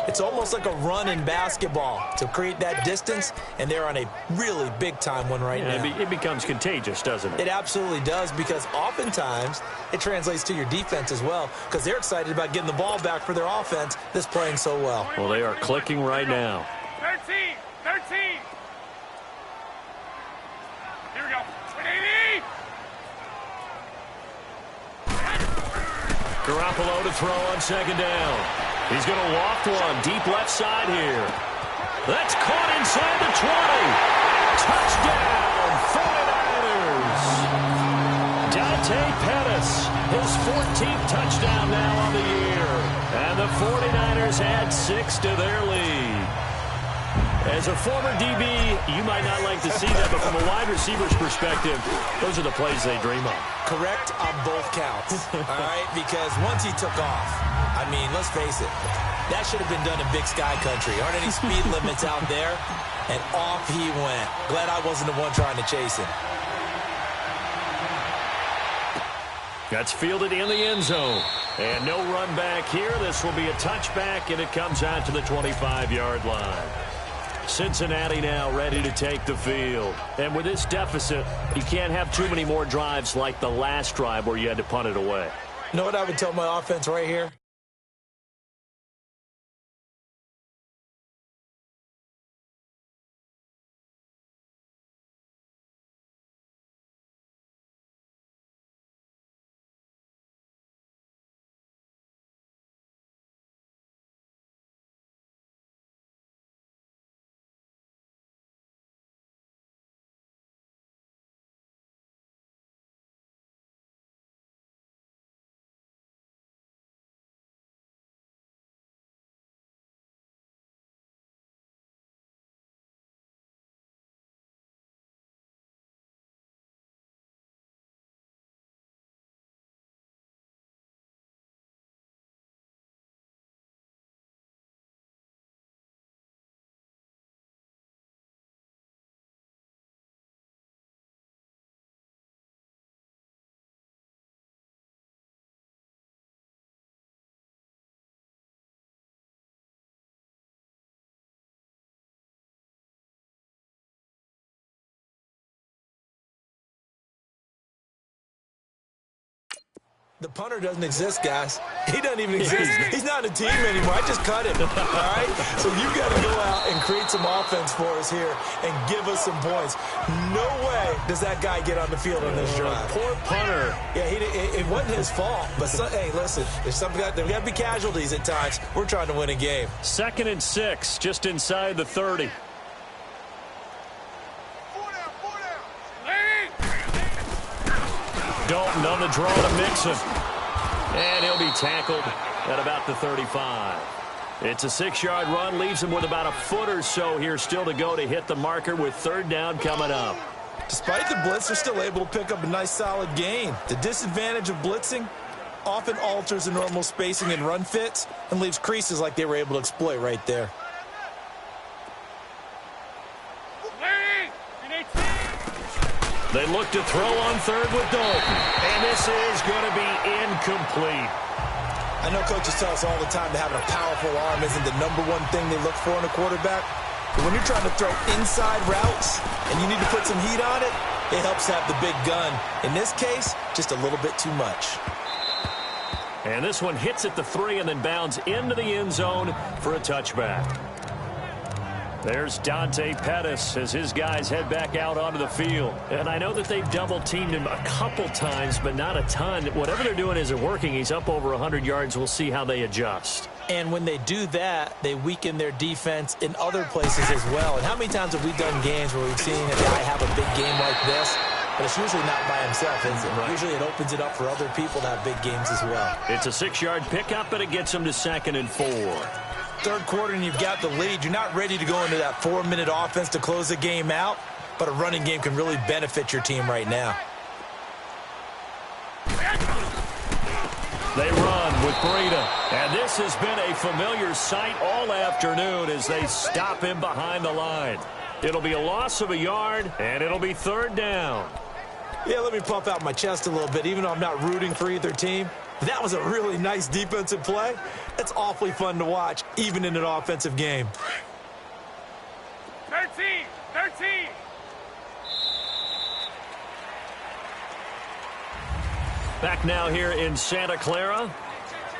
it's almost like a run in basketball to create that distance, and they're on a really big-time one right now. It becomes contagious, doesn't it? It absolutely does, because oftentimes it translates to your defense as well, because they're excited about getting the ball back for their offense that's playing so well. Well, they are clicking right now. 13. Here we go. 180. Garoppolo to throw on 2nd down. He's going to loft one deep left side here. That's caught inside the 20. Touchdown, 49ers. Dante Pettis, his 14th touchdown now on the year. And the 49ers add 6 to their lead. As a former DB, you might not like to see that, but from a wide receiver's perspective, those are the plays they dream of. Correct on both counts, all right? Because once he took off, I mean, let's face it, that should have been done in Big Sky Country. Aren't any speed limits out there? And off he went. Glad I wasn't the one trying to chase him. That's fielded in the end zone. And no run back here. This will be a touchback, and it comes out to the 25-yard line. Cincinnati now ready to take the field. And with this deficit, you can't have too many more drives like the last drive where you had to punt it away. You know what I would tell my offense right here? The punter doesn't exist, guys. He doesn't even exist. He's not a team anymore. I just cut him, all right? So you've got to go out and create some offense for us here and give us some points. No way does that guy get on the field on this drive. Poor punter. Yeah, it wasn't his fault. But, hey, listen, there's got to be casualties at times. We're trying to win a game. 2nd and 6, just inside the 30. Dalton on the draw to Mixon. And he'll be tackled at about the 35. It's a 6-yard run, leaves him with about a foot or so here still to go to hit the marker with 3rd down coming up. Despite the blitz, they're still able to pick up a nice solid gain. The disadvantage of blitzing often alters the normal spacing and run fits and leaves creases like they were able to exploit right there. They look to throw on 3rd with Dalton. And this is going to be incomplete. I know coaches tell us all the time that having a powerful arm isn't the #1 thing they look for in a quarterback. But when you're trying to throw inside routes and you need to put some heat on it, it helps have the big gun. In this case, just a little bit too much. And this one hits at the 3 and then bounds into the end zone for a touchback. There's Dante Pettis as his guys head back out onto the field. And I know that they've double-teamed him a couple times, but not a ton. Whatever they're doing isn't working. He's up over 100 yards. We'll see how they adjust. And when they do that, they weaken their defense in other places as well. And how many times have we done games where we've seen a guy have a big game like this? But it's usually not by himself, is it? Right. Usually it opens it up for other people to have big games as well. It's a 6-yard pickup, but it gets them to 2nd and 4. 3rd quarter and you've got the lead. You're not ready to go into that 4-minute offense to close the game out, but a running game can really benefit your team right now. They run with Breida, and this has been a familiar sight all afternoon as they stop him behind the line. It'll be a loss of a yard, and it'll be 3rd down. Yeah, let me pump out my chest a little bit, even though I'm not rooting for either team. That was a really nice defensive play. It's awfully fun to watch, even in an offensive game. 13. Back now here in Santa Clara.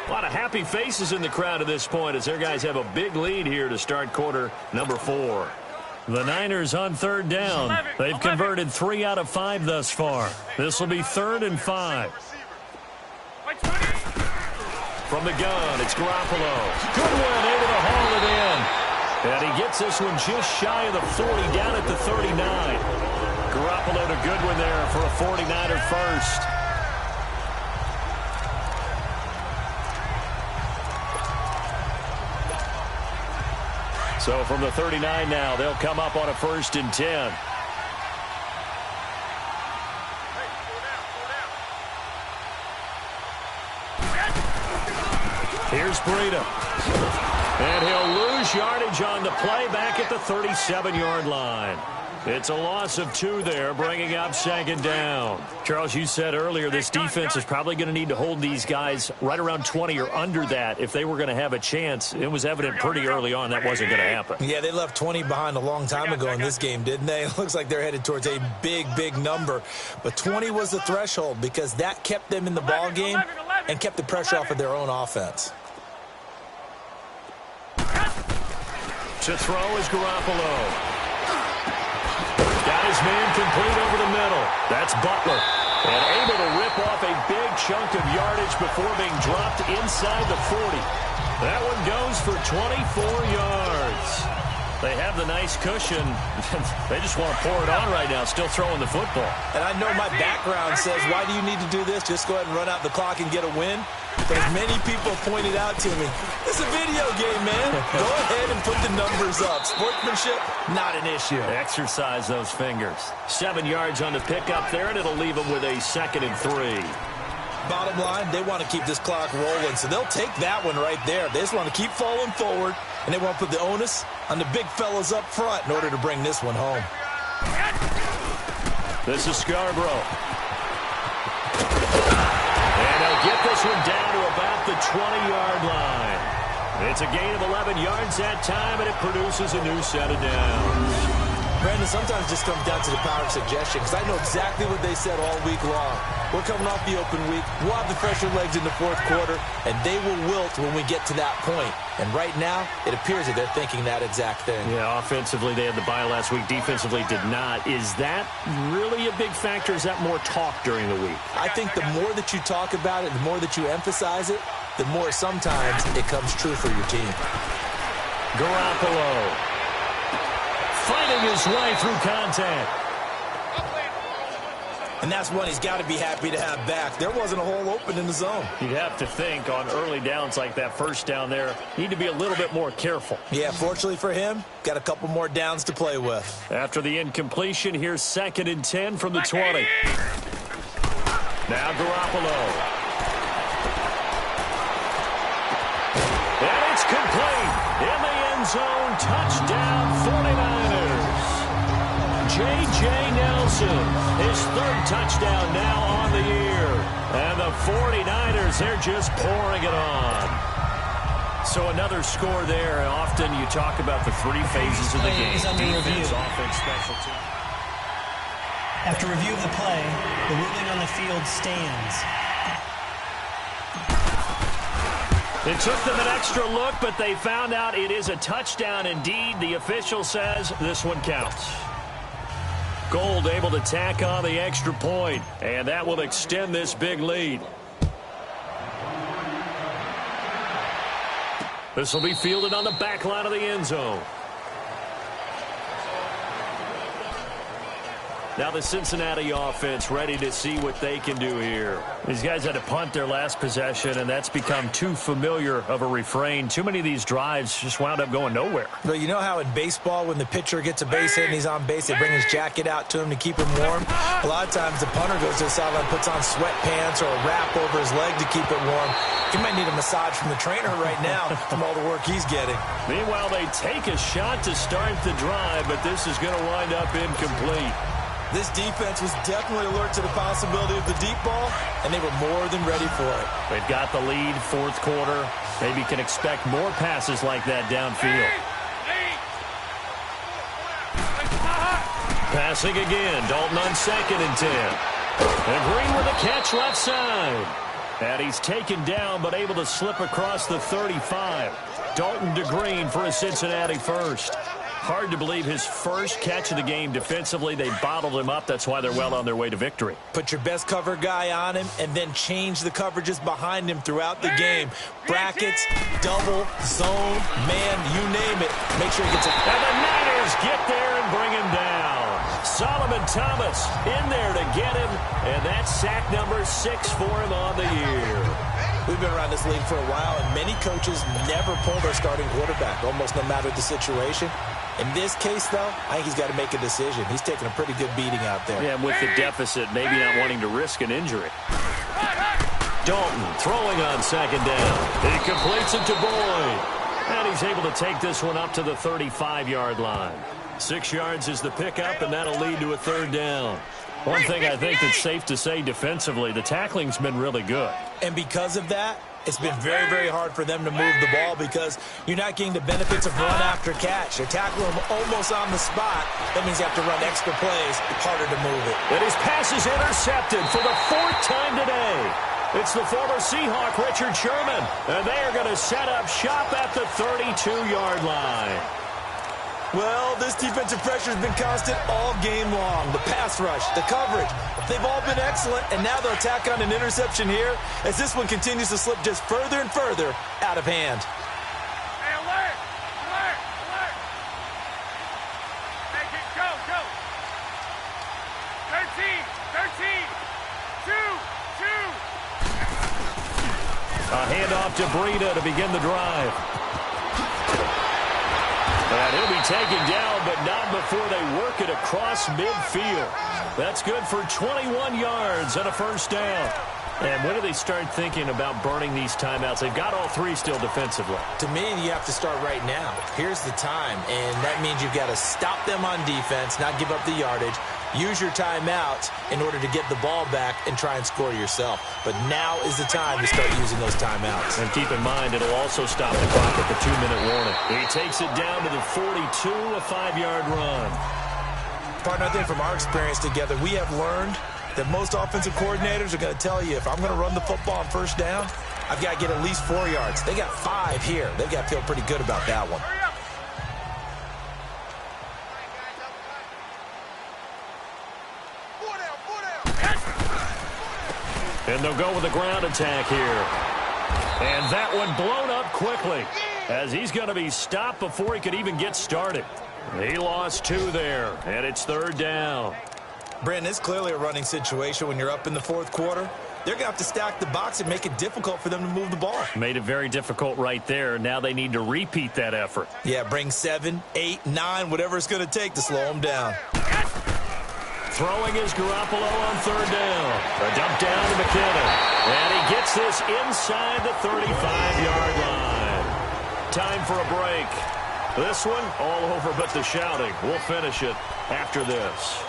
A lot of happy faces in the crowd at this point as their guys have a big lead here to start quarter number 4. The Niners on 3rd down. They've converted 3 out of 5 thus far. This will be 3rd and 5. From the gun, it's Garoppolo. Goodwin able to haul it in. And he gets this one just shy of the 40, down at the 39. Garoppolo to Goodwin there for a 49er first. So from the 39 now, they'll come up on a 1st and 10. Here's Breida. And he'll lose yardage on the play back at the 37-yard line. It's a loss of 2 there, bringing up 2nd down. Charles, you said earlier this defense is probably going to need to hold these guys right around 20 or under that if they were going to have a chance. It was evident pretty early on that wasn't going to happen. Yeah, they left 20 behind a long time ago in this game, didn't they? It looks like they're headed towards a big, big number. But 20 was the threshold because that kept them in the ball game and kept the pressure off of their own offense. To throw is Garoppolo. Got his man complete over the middle. That's Butler. And able to rip off a big chunk of yardage before being dropped inside the 40. That one goes for 24 yards. They have the nice cushion. They just want to pour it on right now, still throwing the football. And I know my background says, why do you need to do this? Just go ahead and run out the clock and get a win. But as many people pointed out to me, it's a video game, man. Go ahead and put the numbers up. Sportsmanship, not an issue. Exercise those fingers. 7 yards on the pickup there, and it'll leave them with a 2nd and 3. Bottom line, they want to keep this clock rolling, so they'll take that one right there. They just want to keep falling forward, and they want to put the onus on the big fellas up front in order to bring this one home. This is Scarborough. And they'll get this one down to about the 20-yard line. It's a gain of 11 yards that time, and it produces a new set of downs. Brandon, sometimes it just comes down to the power of suggestion, because I know exactly what they said all week long. We're coming off the open week. We'll have the fresher legs in the 4th quarter, and they will wilt when we get to that point. And right now, it appears that they're thinking that exact thing. Yeah, offensively, they had the bye last week. Defensively, did not. Is that really a big factor? Is that more talk during the week? I think the more that you talk about it, the more that you emphasize it, the more sometimes it comes true for your team. Garoppolo fighting his way through contact. And that's one he's got to be happy to have back. There wasn't a hole open in the zone. You'd have to think on early downs like that first down there, need to be a little bit more careful. Yeah, fortunately for him, got a couple more downs to play with. After the incompletion, here's 2nd and 10 from the 20. Now Garoppolo. And it's complete. In the end zone, touchdown 49ers. J.J. Nelson, his 3rd touchdown now on the year. And the 49ers, they're just pouring it on. So another score there. Often you talk about the 3 phases of the game. Defense, offense, special teams. After review of the play, the ruling on the field stands. It took them an extra look, but they found out it is a touchdown indeed. The official says this one counts. Gold able to tack on the extra point, and that will extend this big lead. This will be fielded on the back line of the end zone. Now the Cincinnati offense ready to see what they can do here. These guys had to punt their last possession, and that's become too familiar of a refrain. Too many of these drives just wound up going nowhere. But you know how in baseball, when the pitcher gets a base hit and he's on base, they bring his jacket out to him to keep him warm? A lot of times the punter goes to the sideline, puts on sweatpants or a wrap over his leg to keep it warm. He might need a massage from the trainer right now from all the work he's getting. Meanwhile, they take a shot to start the drive, but this is going to wind up incomplete. This defense was definitely alert to the possibility of the deep ball, and they were more than ready for it. They've got the lead, 4th quarter. Maybe can expect more passes like that downfield. Passing again. Dalton on 2nd and 10. And Green with a catch left side. And he's taken down, but able to slip across the 35. Dalton to Green for a Cincinnati first. Hard to believe his first catch of the game defensively. They bottled him up. That's why they're well on their way to victory. Put your best cover guy on him and then change the coverages behind him throughout the game. Brackets, double, zone, man, you name it. Make sure he gets it. And the Niners get there and bring him down. Solomon Thomas in there to get him. And that's sack number 6 for him on the year. We've been around this league for a while, and many coaches never pull their starting quarterback, almost no matter the situation. In this case, though, I think he's got to make a decision. He's taking a pretty good beating out there. Yeah, with the deficit, maybe not wanting to risk an injury. Dalton throwing on 2nd down. He completes it to Boyd. And he's able to take this one up to the 35-yard line. 6 yards is the pickup, and that'll lead to a third down. One thing I think that's safe to say defensively, the tackling's been really good. And because of that, it's been very, very hard for them to move the ball because you're not getting the benefits of run after catch. They're tackling them almost on the spot. That means you have to run extra plays, harder to move it. And his pass is intercepted for the 4th time today. It's the former Seahawk, Richard Sherman, and they are going to set up shop at the 32-yard line. Well, this defensive pressure has been constant all game long. The pass rush, the coverage, they've all been excellent, and now they'll tack on an interception here as this one continues to slip just further and further out of hand. Hey, alert! Alert! Alert! Hey, go, go! 13! 13! 2! 2! A handoff to Breida to begin the drive. And he'll be taken down, but not before they work it across midfield. That's good for 21 yards and a first down. And when do they start thinking about burning these timeouts? They've got all 3 still defensively. To me, you have to start right now. Here's the time, and that means you've got to stop them on defense, not give up the yardage, use your timeouts in order to get the ball back and try and score yourself. But now is the time to start using those timeouts. And keep in mind, it'll also stop the clock at the 2-minute warning. He takes it down to the 42, a 5-yard run. Partner, I think from our experience together, we have learned that most offensive coordinators are going to tell you, if I'm going to run the football on first down, I've got to get at least 4 yards. They got 5 here. They've got to feel pretty good about that one. And they'll go with a ground attack here. And that one blown up quickly as he's going to be stopped before he could even get started. He lost 2 there, and it's 3rd down. Brandon, it's clearly a running situation when you're up in the 4th quarter. They're going to have to stack the box and make it difficult for them to move the ball. Made it very difficult right there. Now they need to repeat that effort. Yeah, bring 7, 8, 9, whatever it's going to take to slow them down. Throwing is Garoppolo on 3rd down. A dump down to McKinnon. And he gets this inside the 35-yard line. Time for a break. This one, all over but the shouting. We'll finish it after this.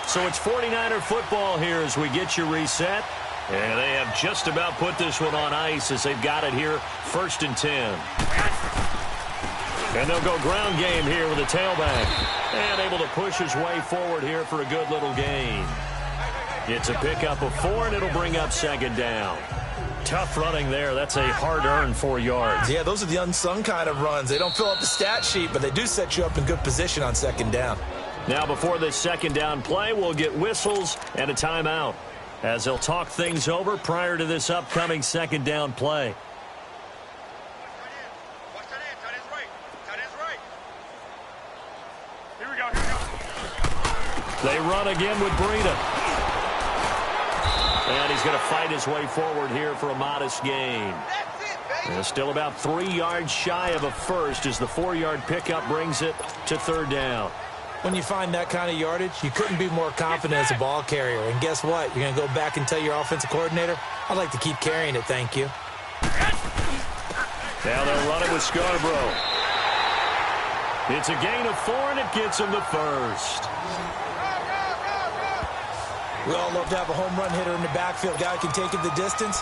So it's 49er football here as we get you reset. And they have just about put this one on ice as they've got it here, 1st and 10. And they'll go ground game here with a tailback. And able to push his way forward here for a good little gain. It's a pickup of 4, and it'll bring up 2nd down. Tough running there. That's a hard-earned 4 yards. Yeah, those are the unsung kind of runs. They don't fill up the stat sheet, but they do set you up in good position on 2nd down. Now before this 2nd down play, we'll get whistles and a timeout as they'll talk things over prior to this upcoming 2nd down play. They run again with Breida. And he's going to fight his way forward here for a modest gain. And still about 3 yards shy of a first as the 4-yard pickup brings it to 3rd down. When you find that kind of yardage, you couldn't be more confident as a ball carrier. And guess what? You're going to go back and tell your offensive coordinator, I'd like to keep carrying it, thank you. Now they'll run it with Scarborough. It's a gain of 4, and it gets him the first. We all love to have a home run hitter in the backfield. Guy can take it the distance.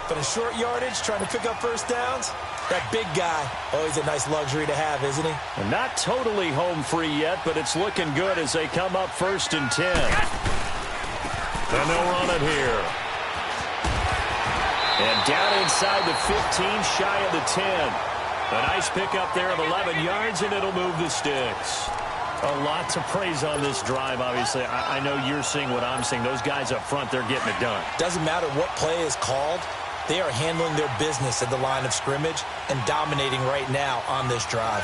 But in short yardage, trying to pick up first downs, that big guy, always a nice luxury to have, isn't he? And not totally home free yet, but it's looking good as they come up 1st and 10. And they'll run it here. And down inside the 15, shy of the 10. A nice pickup there of 11 yards, and it'll move the sticks. A lot to praise on this drive, obviously. I know you're seeing what I'm seeing. Those guys up front, they're getting it done. Doesn't matter what play is called. They are handling their business at the line of scrimmage and dominating right now on this drive.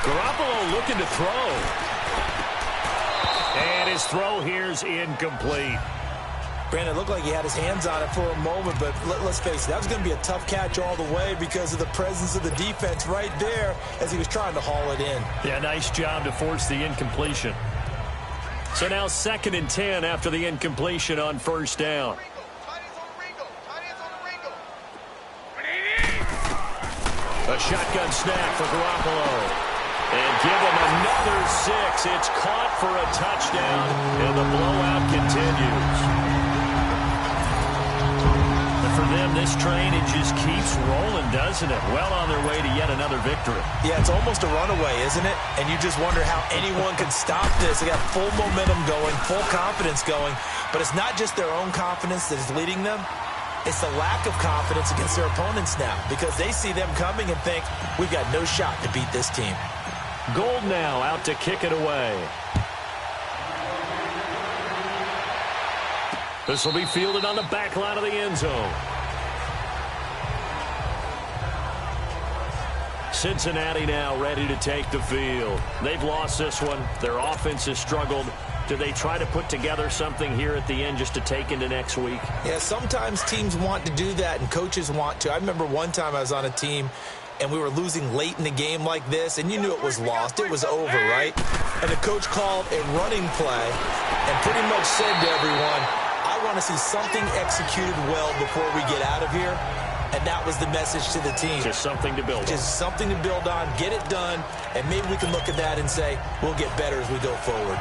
Garoppolo looking to throw. And his throw here's incomplete. Brandon, it looked like he had his hands on it for a moment, but let's face it, that was going to be a tough catch all the way because of the presence of the defense right there as he was trying to haul it in. Yeah, nice job to force the incompletion. So now 2nd and 10 after the incompletion on 1st down. A shotgun snap for Garoppolo. And give them another 6. It's caught for a touchdown, and the blowout continues. And for them, this train, it just keeps rolling, doesn't it? Well on their way to yet another victory. Yeah, it's almost a runaway, isn't it? And you just wonder how anyone could stop this. They got full momentum going, full confidence going. But it's not just their own confidence that is leading them. It's the lack of confidence against their opponents now because they see them coming and think, we've got no shot to beat this team. Gold now out to kick it away. This will be fielded on the back line of the end zone. Cincinnati now ready to take the field. They've lost this one. Their offense has struggled. Do they try to put together something here at the end just to take into next week? Yeah, sometimes teams want to do that and coaches want to. I remember one time I was on a team and we were losing late in the game like this, and you knew it was lost. It was over, right? And the coach called a running play and pretty much said to everyone, I want to see something executed well before we get out of here. And that was the message to the team. Just something to build on. Just something to build on, get it done, and maybe we can look at that and say, we'll get better as we go forward.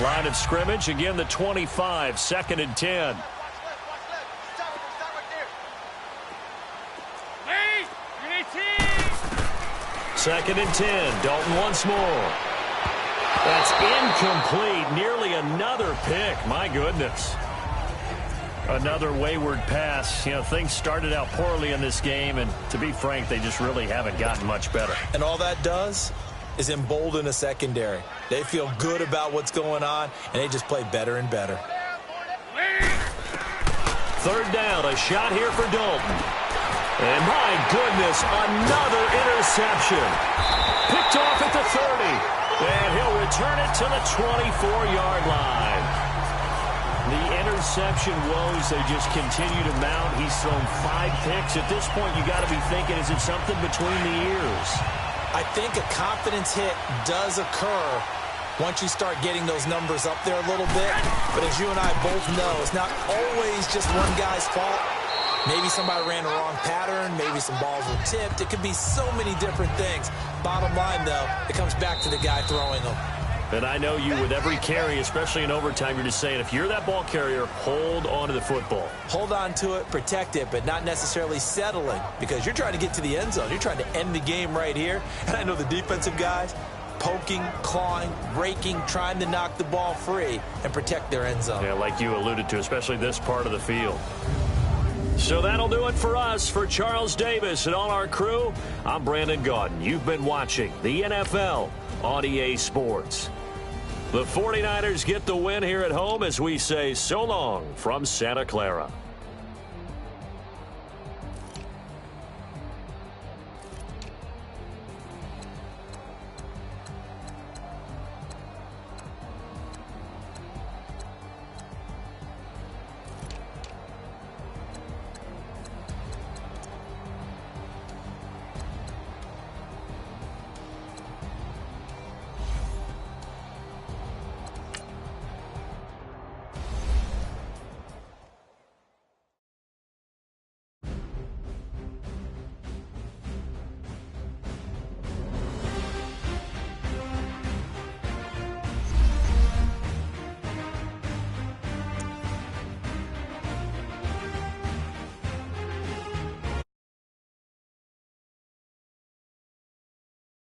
Line of scrimmage, again the 25, 2nd and 10. Second and 10, Dalton once more. That's incomplete, nearly another pick, my goodness. Another wayward pass. You know, things started out poorly in this game, and to be frank, they just really haven't gotten much better. And all that does is embolden a secondary. They feel good about what's going on, and they just play better and better. Third down, a shot here for Dalton. And my goodness, another interception. Picked off at the 30. And he'll return it to the 24-yard line. The interception woes, they just continue to mount. He's thrown 5 picks. At this point, you got to be thinking, is it something between the ears? I think a confidence hit does occur once you start getting those numbers up there a little bit. But as you and I both know, it's not always just one guy's fault. Maybe somebody ran the wrong pattern. Maybe some balls were tipped. It could be so many different things. Bottom line, though, it comes back to the guy throwing them. And I know you, with every carry, especially in overtime, you're just saying, if you're that ball carrier, hold on to the football. Hold on to it, protect it, but not necessarily settling, because you're trying to get to the end zone. You're trying to end the game right here. And I know the defensive guys poking, clawing, raking, trying to knock the ball free and protect their end zone. Yeah, like you alluded to, especially this part of the field. So that'll do it for us. For Charles Davis and all our crew, I'm Brandon Gaudin. You've been watching the NFL on EA Sports. The 49ers get the win here at home as we say so long from Santa Clara.